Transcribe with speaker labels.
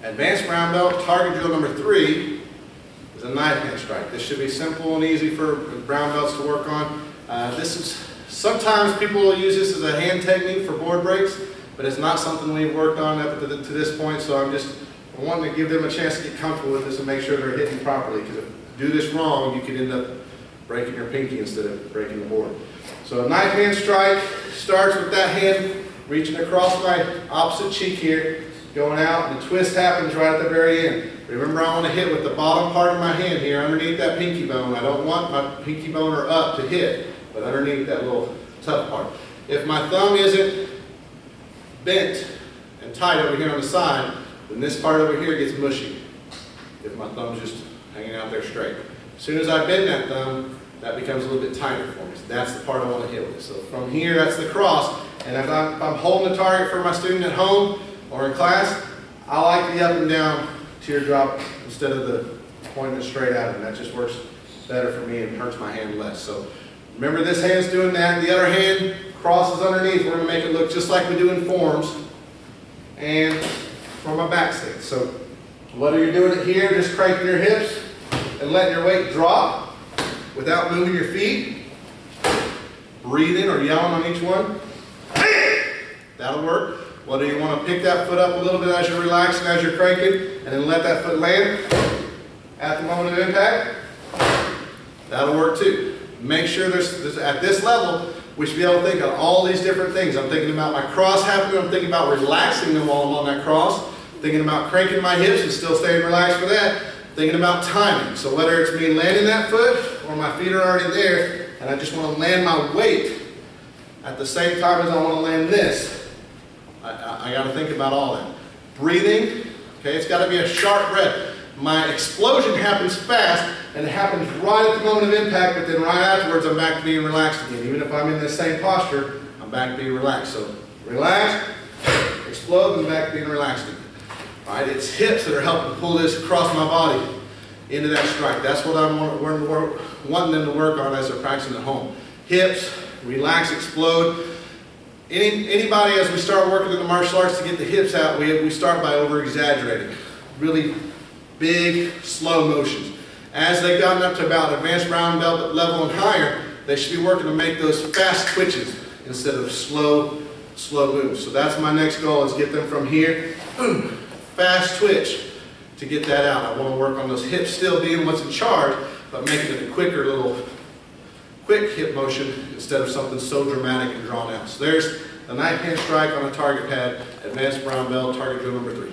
Speaker 1: Advanced brown belt, target drill number 3 is a knife hand strike. This should be simple and easy for brown belts to work on. Sometimes people will use this as a hand technique for board breaks, but it's not something we've worked on up to this point, so I'm wanting to give them a chance to get comfortable with this and make sure they're hitting properly, because if you do this wrong, you could end up breaking your pinky instead of breaking the board. So a knife hand strike starts with that hand reaching across my opposite cheek here, going out, and the twist happens right at the very end. Remember, I want to hit with the bottom part of my hand here underneath that pinky bone. I don't want my pinky bone or up to hit, but underneath that little tough part. If my thumb isn't bent and tight over here on the side, then this part over here gets mushy. If my thumb's just hanging out there straight. As soon as I bend that thumb, that becomes a little bit tighter for me. So that's the part I want to hit with. So from here, that's the cross. And if I'm holding a target for my student at home or in class, I like the up and down teardrop instead of the pointing it straight at him. That just works better for me and hurts my hand less. So remember, this hand's doing that. The other hand crosses underneath. We're going to make it look just like we do in forms and for my back stick. So whether you're doing it here, just cranking your hips and letting your weight drop without moving your feet, breathing or yelling on each one, that'll work. Whether you want to pick that foot up a little bit as you're relaxing, as you're cranking, and then let that foot land at the moment of impact, that'll work too. Make sure there's at this level, we should be able to think of all these different things. I'm thinking about my cross happening, I'm thinking about relaxing them while I'm on that cross, thinking about cranking my hips and still staying relaxed for that, thinking about timing. So whether it's me landing that foot or my feet are already there, and I just want to land my weight at the same time as I want to land this, I got to think about all that. Breathing, okay, it's got to be a sharp breath. My explosion happens fast, and it happens right at the moment of impact, but then right afterwards I'm back to being relaxed again. Even if I'm in this same posture, I'm back to being relaxed. So relax, explode, and back to being relaxed again. All right, it's hips that are helping pull this across my body into that strike. That's what I'm wanting them to work on as they're practicing at home. Hips, relax, explode. Anybody, as we start working in the martial arts to get the hips out, we start by over-exaggerating. Really big, slow motions. As they've gotten up to about advanced brown belt level and higher, they should be working to make those fast twitches instead of slow moves. So that's my next goal, is get them from here, boom, fast twitch to get that out. I want to work on those hips still being what's in charge, but making it a quick hip motion instead of something so dramatic and drawn out. So there's the knife hand strike on a target pad, advanced brown belt, target drill number 3.